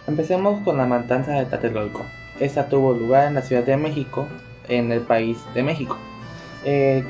Empecemos con la matanza de Tlatelolco. Esta tuvo lugar en la Ciudad de México, en el país de México. El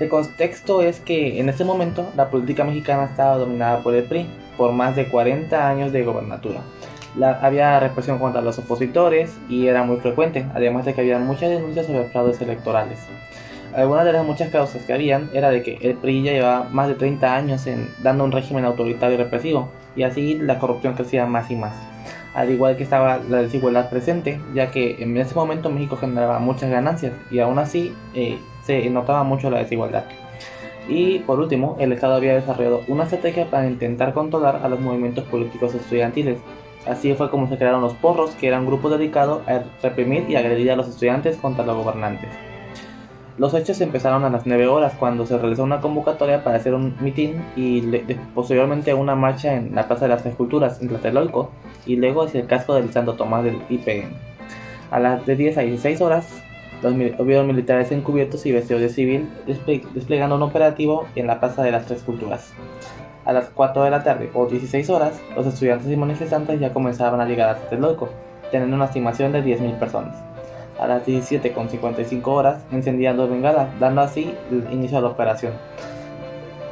contexto es que en ese momento la política mexicana estaba dominada por el PRI por más de 40 años de gobernatura. Había represión contra los opositores y era muy frecuente, además de que había muchas denuncias sobre fraudes electorales. Algunas de las muchas causas que habían era de que el PRI ya llevaba más de 30 años dando un régimen autoritario y represivo, y así la corrupción crecía más y más. Al igual que estaba la desigualdad presente, ya que en ese momento México generaba muchas ganancias y aún así se notaba mucho la desigualdad. Y por último, el Estado había desarrollado una estrategia para intentar controlar a los movimientos políticos estudiantiles. Así fue como se crearon los porros, que eran grupos dedicados a reprimir y agredir a los estudiantes contra los gobernantes. Los hechos empezaron a las 9 horas cuando se realizó una convocatoria para hacer un mitin y posteriormente una marcha en la Plaza de las Tres Culturas en Tlatelolco y luego hacia el casco del Santo Tomás del IPN. A las de 10 a 16 horas, hubieron militares encubiertos y vestidos de civil desplegando un operativo en la Plaza de las Tres Culturas. A las 4 de la tarde o 16 horas, los estudiantes y manifestantes ya comenzaban a llegar a Tlatelolco, teniendo una estimación de 10.000 personas. A las 17:55 horas encendían dos bengalas, dando así el inicio a la operación.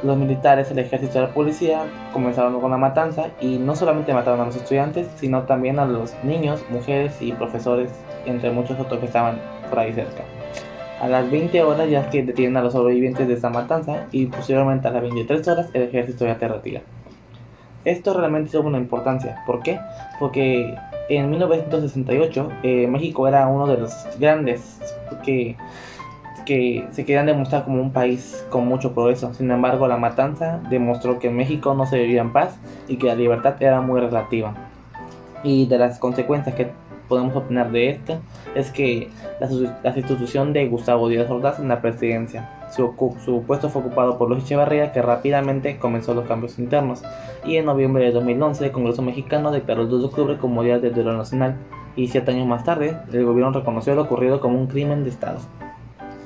Los militares, el ejército y la policía comenzaron con la matanza y no solamente mataron a los estudiantes, sino también a los niños, mujeres y profesores, entre muchos otros que estaban por ahí cerca. A las 20 horas ya es que detienen a los sobrevivientes de esta matanza y posteriormente a las 23 horas el ejército ya te retira. Esto realmente tuvo una importancia. ¿Por qué? Porque en 1968 México era uno de los grandes que se querían demostrar como un país con mucho progreso. Sin embargo, la matanza demostró que en México no se vivía en paz y que la libertad era muy relativa. Y de las consecuencias que podemos obtener de esto es que la sustitución de Gustavo Díaz Ordaz en la presidencia. Su puesto fue ocupado por Luis Echeverría, que rápidamente comenzó los cambios internos, y en noviembre de 2011 el Congreso mexicano declaró el 2 de octubre como Día del Duelo Nacional, y 7 años más tarde el gobierno reconoció lo ocurrido como un crimen de Estado.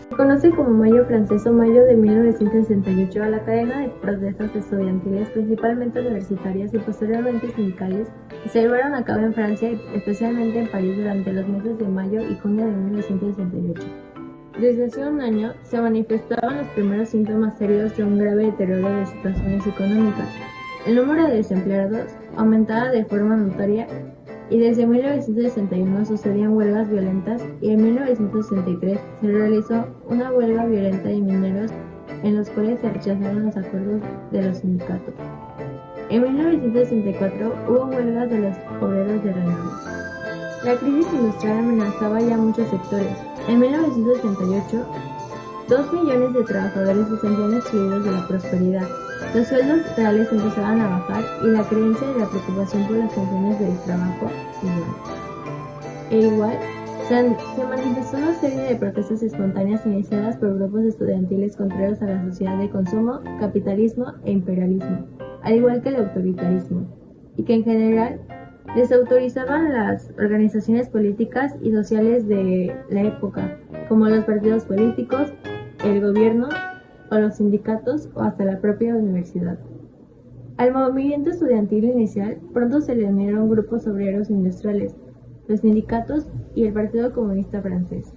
Se conoce como Mayo Francés o Mayo de 1968 a la cadena de protestas estudiantiles, principalmente universitarias y posteriormente sindicales, que se llevaron a cabo en Francia y especialmente en París durante los meses de mayo y junio de 1968. Desde hace un año se manifestaban los primeros síntomas serios de un grave deterioro de situaciones económicas. El número de desempleados aumentaba de forma notoria y desde 1961 sucedían huelgas violentas y en 1963 se realizó una huelga violenta de mineros en los cuales se rechazaron los acuerdos de los sindicatos. En 1964 hubo huelgas de los obreros de Renault. La crisis industrial amenazaba ya muchos sectores. En 1968, 2 millones de trabajadores se sentían excluidos de la prosperidad. Los sueldos reales empezaban a bajar y la creencia y la preocupación por las condiciones del trabajo igual. Se manifestó una serie de protestas espontáneas iniciadas por grupos estudiantiles contrarios a la sociedad de consumo, capitalismo e imperialismo, al igual que el autoritarismo, y que en general desautorizaban las organizaciones políticas y sociales de la época, como los partidos políticos, el gobierno o los sindicatos o hasta la propia universidad. Al movimiento estudiantil inicial pronto se le unieron grupos obreros industriales, los sindicatos y el Partido Comunista Francés.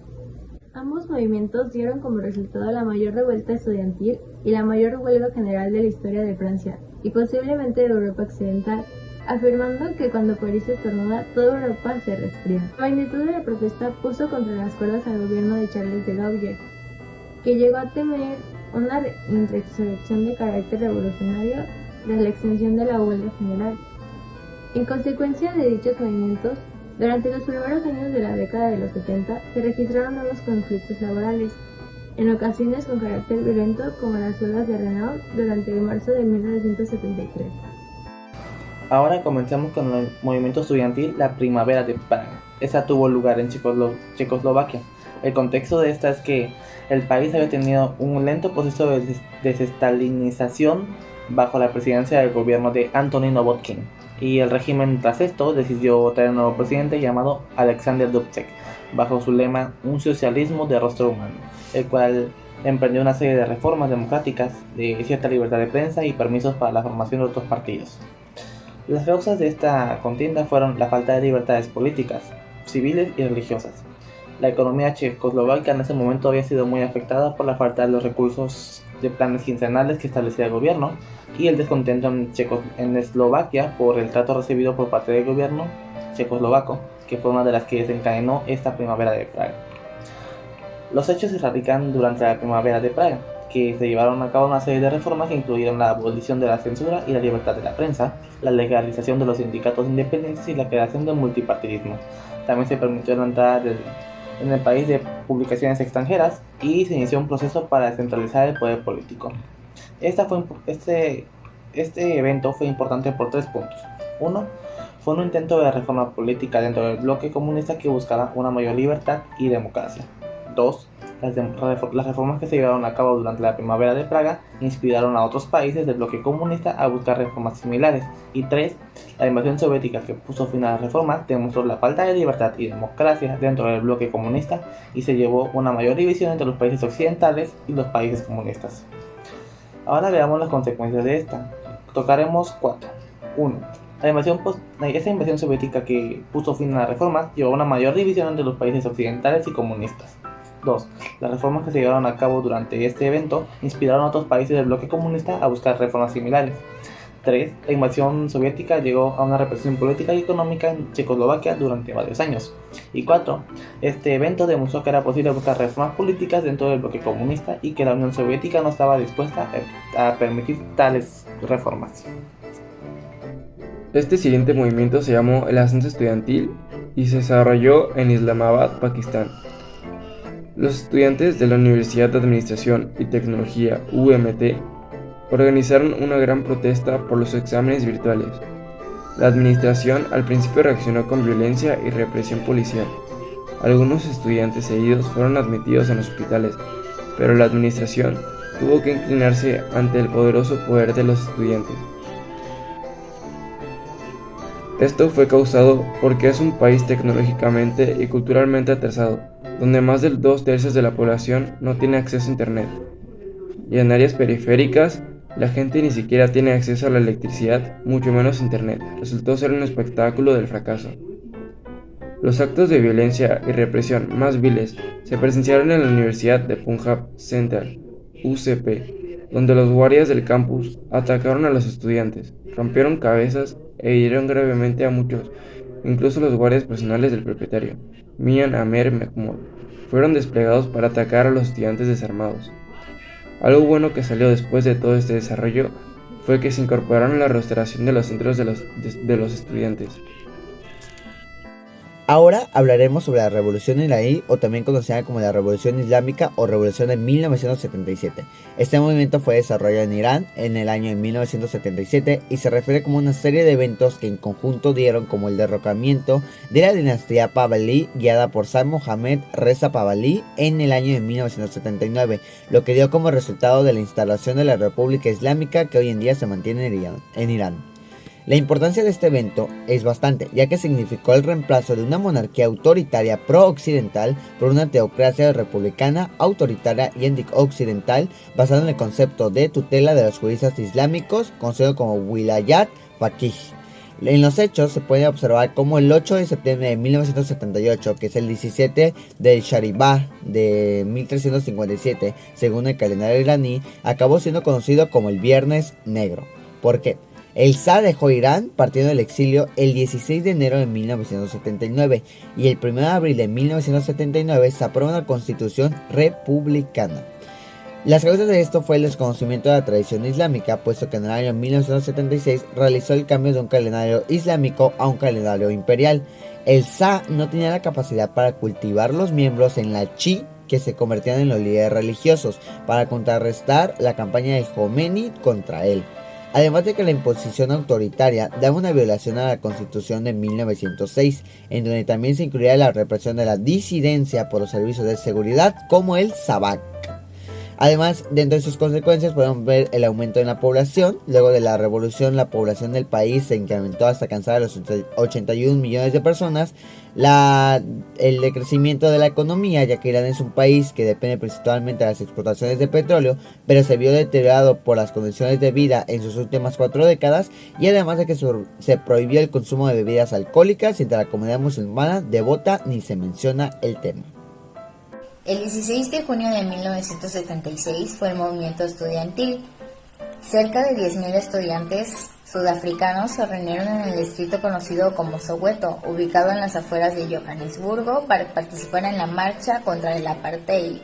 Ambos movimientos dieron como resultado la mayor revuelta estudiantil y la mayor huelga general de la historia de Francia y posiblemente de Europa Occidental, afirmando que cuando París estornuda, toda Europa se resfría. La magnitud de la protesta puso contra las cuerdas al gobierno de Charles de Gaulle, que llegó a temer una insurrección de carácter revolucionario tras la extensión de la huelga general. En consecuencia de dichos movimientos, durante los primeros años de la década de los 70 se registraron nuevos conflictos laborales, en ocasiones con carácter violento como las huelgas de Renault durante marzo de 1973. Ahora comencemos con el movimiento estudiantil La Primavera de Praga. Esta tuvo lugar en Checoslovaquia. El contexto de esta es que el país había tenido un lento proceso de desestalinización bajo la presidencia del gobierno de Antonino Novodkin, y el régimen tras esto decidió votar un nuevo presidente llamado Alexander Dubček, bajo su lema "Un socialismo de rostro humano", el cual emprendió una serie de reformas democráticas, de cierta libertad de prensa y permisos para la formación de otros partidos. Las causas de esta contienda fueron la falta de libertades políticas, civiles y religiosas. La economía checoslovaca en ese momento había sido muy afectada por la falta de los recursos de planes quincenales que establecía el gobierno y el descontento en Eslovaquia por el trato recibido por parte del gobierno checoslovaco, que fue una de las que desencadenó esta primavera de Praga. Los hechos se radican durante la primavera de Praga, que se llevaron a cabo una serie de reformas que incluyeron la abolición de la censura y la libertad de la prensa, la legalización de los sindicatos independientes y la creación del multipartidismo. También se permitió la entrada en el país de publicaciones extranjeras y se inició un proceso para descentralizar el poder político. Este evento fue importante por 3 puntos. Uno, fue un intento de reforma política dentro del bloque comunista que buscaba una mayor libertad y democracia. 2. Las reformas que se llevaron a cabo durante la primavera de Praga inspiraron a otros países del bloque comunista a buscar reformas similares. Y 3. La invasión soviética que puso fin a las reformas demostró la falta de libertad y democracia dentro del bloque comunista y se llevó una mayor división entre los países occidentales y los países comunistas. Ahora veamos las consecuencias de esta. Tocaremos 4. 1. Esa invasión soviética que puso fin a las reformas llevó a una mayor división entre los países occidentales y comunistas. 2. Las reformas que se llevaron a cabo durante este evento inspiraron a otros países del bloque comunista a buscar reformas similares. 3. La invasión soviética llegó a una represión política y económica en Checoslovaquia durante varios años. Y 4. Este evento demostró que era posible buscar reformas políticas dentro del bloque comunista y que la Unión Soviética no estaba dispuesta a permitir tales reformas. Este siguiente movimiento se llamó el Ascenso Estudiantil y se desarrolló en Islamabad, Pakistán. Los estudiantes de la Universidad de Administración y Tecnología UMT organizaron una gran protesta por los exámenes virtuales. La administración al principio reaccionó con violencia y represión policial. Algunos estudiantes heridos fueron admitidos en hospitales, pero la administración tuvo que inclinarse ante el poderoso poder de los estudiantes. Esto fue causado porque es un país tecnológicamente y culturalmente atrasado, donde más de 2/3 de la población no tiene acceso a internet. Y en áreas periféricas, la gente ni siquiera tiene acceso a la electricidad, mucho menos a internet. Resultó ser un espectáculo del fracaso. Los actos de violencia y represión más viles se presenciaron en la Universidad de Punjab Central, UCP, donde los guardias del campus atacaron a los estudiantes, rompieron cabezas e hirieron gravemente a muchos, incluso los guardias personales del propietario, Mian Amer Mahmood, fueron desplegados para atacar a los estudiantes desarmados. Algo bueno que salió después de todo este desarrollo fue que se incorporaron a la restauración de los centros de los estudiantes. Ahora hablaremos sobre la Revolución iraní, o también conocida como la Revolución Islámica o Revolución de 1977. Este movimiento fue desarrollado en Irán en el año de 1977 y se refiere como una serie de eventos que en conjunto dieron como el derrocamiento de la dinastía Pahlaví guiada por Shah Mohammad Reza Pahlaví en el año de 1979, lo que dio como resultado de la instalación de la República Islámica que hoy en día se mantiene en Irán. La importancia de este evento es bastante, ya que significó el reemplazo de una monarquía autoritaria pro-occidental por una teocracia republicana, autoritaria y anti-occidental basada en el concepto de tutela de los juristas islámicos, conocido como Wilayat Faqih. En los hechos se puede observar como el 8 de septiembre de 1978, que es el 17 del Shahribar de 1357, según el calendario iraní, acabó siendo conocido como el Viernes Negro. ¿Por qué? El Shah dejó Irán partiendo del exilio el 16 de enero de 1979 y el 1 de abril de 1979 se aprueba una constitución republicana. Las causas de esto fue el desconocimiento de la tradición islámica, puesto que en el año 1976 realizó el cambio de un calendario islámico a un calendario imperial. El Shah no tenía la capacidad para cultivar los miembros en la chi que se convertían en los líderes religiosos para contrarrestar la campaña de Khomeini contra él. Además de que la imposición autoritaria daba una violación a la Constitución de 1906, en donde también se incluía la represión de la disidencia por los servicios de seguridad como el SAVAK. Además, dentro de sus consecuencias podemos ver el aumento en la población. Luego de la revolución, la población del país se incrementó hasta alcanzar a los 81 millones de personas. El decrecimiento de la economía, ya que Irán es un país que depende principalmente de las exportaciones de petróleo, pero se vio deteriorado por las condiciones de vida en sus últimas 4 décadas, y además de que se prohibió el consumo de bebidas alcohólicas, y entre la comunidad musulmana devota ni se menciona el tema. El 16 de junio de 1976 fue el movimiento estudiantil. Cerca de 10.000 estudiantes sudafricanos se reunieron en el distrito conocido como Soweto, ubicado en las afueras de Johannesburgo, para participar en la marcha contra el apartheid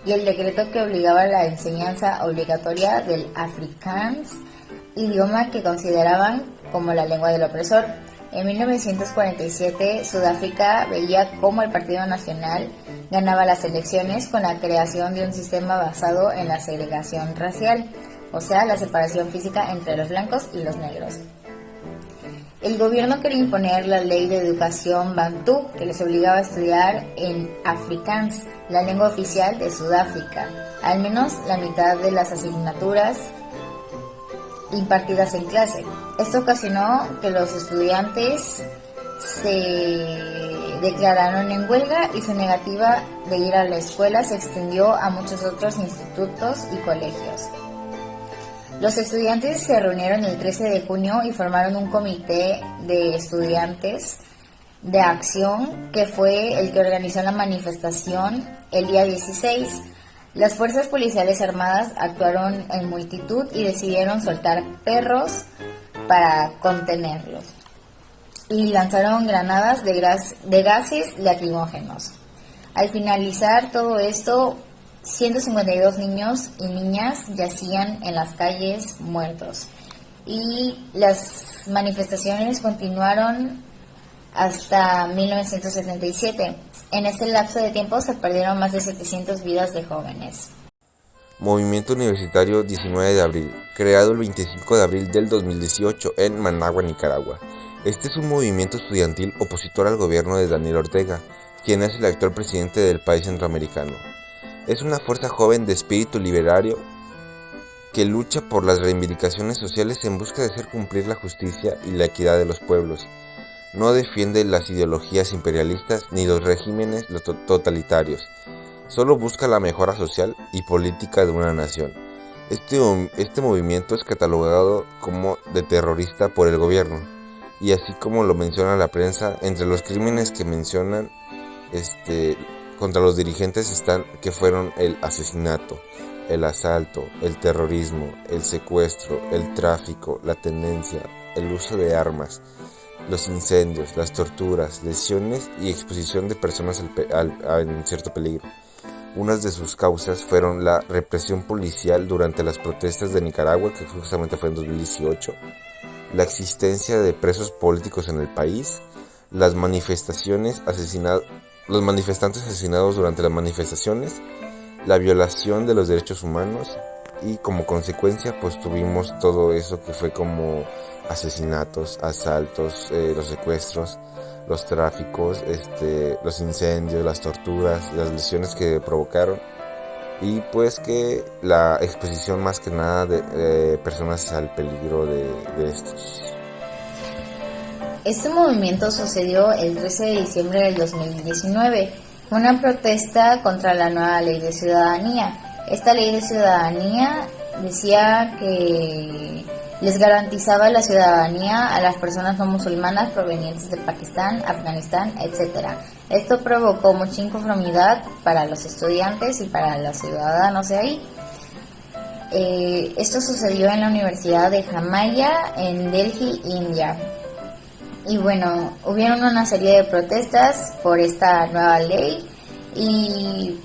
y el decreto que obligaba a la enseñanza obligatoria del Afrikaans, idioma que consideraban como la lengua del opresor. En 1947, Sudáfrica veía cómo el Partido Nacional ganaba las elecciones con la creación de un sistema basado en la segregación racial, o sea, la separación física entre los blancos y los negros. El gobierno quería imponer la ley de educación bantú, que les obligaba a estudiar en Afrikaans, la lengua oficial de Sudáfrica, al menos la mitad de las asignaturas impartidas en clase. Esto ocasionó que los estudiantes se declararon en huelga y su negativa de ir a la escuela se extendió a muchos otros institutos y colegios. Los estudiantes se reunieron el 13 de junio y formaron un comité de estudiantes de acción, que fue el que organizó la manifestación el día 16. Las fuerzas policiales armadas actuaron en multitud y decidieron soltar perros para contenerlos, y lanzaron granadas de gases lacrimógenos. Al finalizar todo esto, 152 niños y niñas yacían en las calles muertos, y las manifestaciones continuaron hasta 1977. En este lapso de tiempo se perdieron más de 700 vidas de jóvenes. Movimiento Universitario 19 de abril, creado el 25 de abril del 2018 en Managua, Nicaragua. Este es un movimiento estudiantil opositor al gobierno de Daniel Ortega, quien es el actual presidente del país centroamericano. Es una fuerza joven de espíritu liberario que lucha por las reivindicaciones sociales en busca de hacer cumplir la justicia y la equidad de los pueblos. No defiende las ideologías imperialistas ni los regímenes totalitarios. Solo busca la mejora social y política de una nación. Este movimiento es catalogado como de terrorista por el gobierno, y así como lo menciona la prensa, entre los crímenes que mencionan contra los dirigentes están que fueron el asesinato, el asalto, el terrorismo, el secuestro, el tráfico, la tenencia, el uso de armas, los incendios, las torturas, lesiones y exposición de personas en cierto peligro. Unas de sus causas fueron la represión policial durante las protestas de Nicaragua, que justamente fue en 2018, la existencia de presos políticos en el país, los manifestantes asesinados durante las manifestaciones, la violación de los derechos humanos, y como consecuencia pues tuvimos todo eso que fue como asesinatos, asaltos, los secuestros, los tráficos, los incendios, las torturas, las lesiones que provocaron, y pues que la exposición más que nada de personas al peligro de estos. Este movimiento sucedió el 13 de diciembre del 2019. Fue una protesta contra la nueva ley de ciudadanía. Esta ley de ciudadanía decía que les garantizaba la ciudadanía a las personas no musulmanas provenientes de Pakistán, Afganistán, etc. Esto provocó mucha inconformidad para los estudiantes y para los ciudadanos de ahí. Esto sucedió en la Universidad de Jamaya en Delhi, India. Y bueno, hubieron una serie de protestas por esta nueva ley, y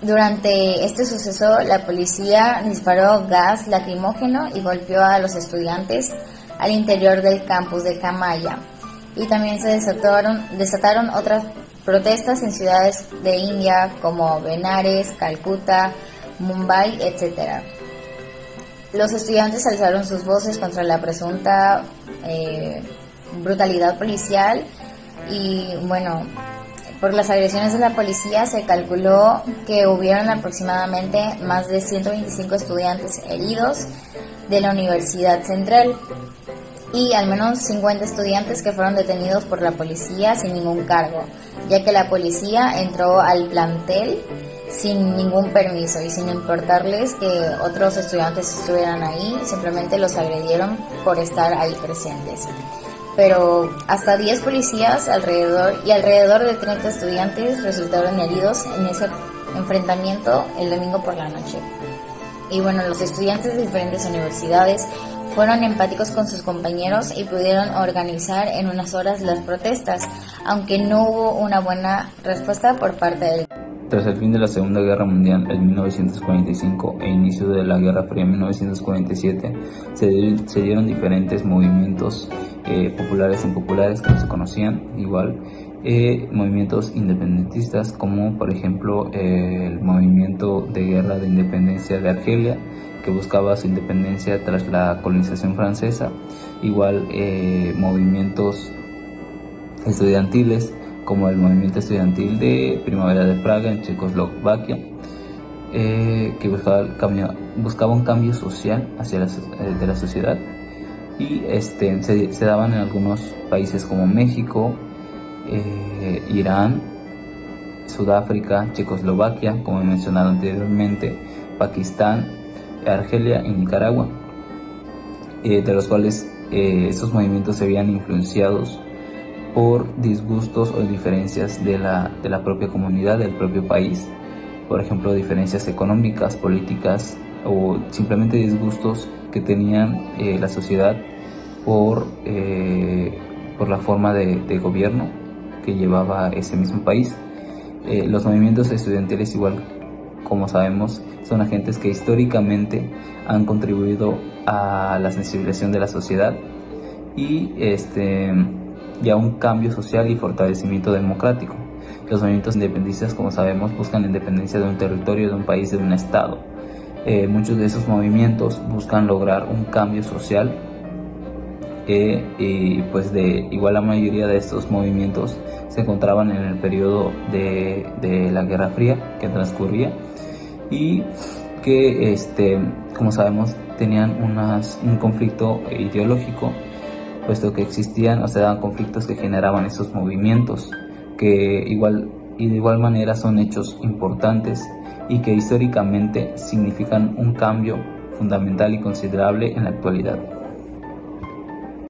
durante este suceso la policía disparó gas lacrimógeno y golpeó a los estudiantes al interior del campus de Jamaya. Y también se desataron otras protestas en ciudades de India como Benares, Calcuta, Mumbai, etc. Los estudiantes alzaron sus voces contra la presunta brutalidad policial, y bueno, Por las agresiones de la policía se calculó que hubieron aproximadamente más de 125 estudiantes heridos de la Universidad Central y al menos 50 estudiantes que fueron detenidos por la policía sin ningún cargo, ya que la policía entró al plantel sin ningún permiso y sin importarles que otros estudiantes estuvieran ahí, simplemente los agredieron por estar ahí presentes. Pero hasta 10 policías alrededor de 30 estudiantes resultaron heridos en ese enfrentamiento el domingo por la noche. Y bueno, los estudiantes de diferentes universidades fueron empáticos con sus compañeros y pudieron organizar en unas horas las protestas, aunque no hubo una buena respuesta por parte del. Tras el fin de la Segunda Guerra Mundial en 1945 e inicio de la Guerra Fría en 1947, se dieron diferentes movimientos populares e impopulares que no se conocían, igual movimientos independentistas como por ejemplo el movimiento de guerra de independencia de Argelia, que buscaba su independencia tras la colonización francesa, igual movimientos estudiantiles como el movimiento estudiantil de Primavera de Praga en Checoslovaquia, que buscaba un cambio social de la sociedad, y se daban en algunos países como México, Irán, Sudáfrica, Checoslovaquia, como he mencionado anteriormente, Pakistán, Argelia y Nicaragua, de los cuales estos movimientos se veían influenciados por disgustos o diferencias de la propia comunidad, del propio país, por ejemplo diferencias económicas, políticas o simplemente disgustos que tenían la sociedad por la forma de gobierno que llevaba ese mismo país. Los movimientos estudiantiles, igual como sabemos, son agentes que históricamente han contribuido a la sensibilización de la sociedad y a un cambio social y fortalecimiento democrático. Los movimientos independentistas, como sabemos, buscan la independencia de un territorio, de un país, de un estado. Muchos de esos movimientos buscan lograr un cambio social y pues de igual la mayoría de estos movimientos se encontraban en el periodo de la Guerra Fría que transcurría y que como sabemos tenían un conflicto ideológico, puesto que existían o se daban conflictos que generaban esos movimientos que de igual manera son hechos importantes y que históricamente significan un cambio fundamental y considerable en la actualidad.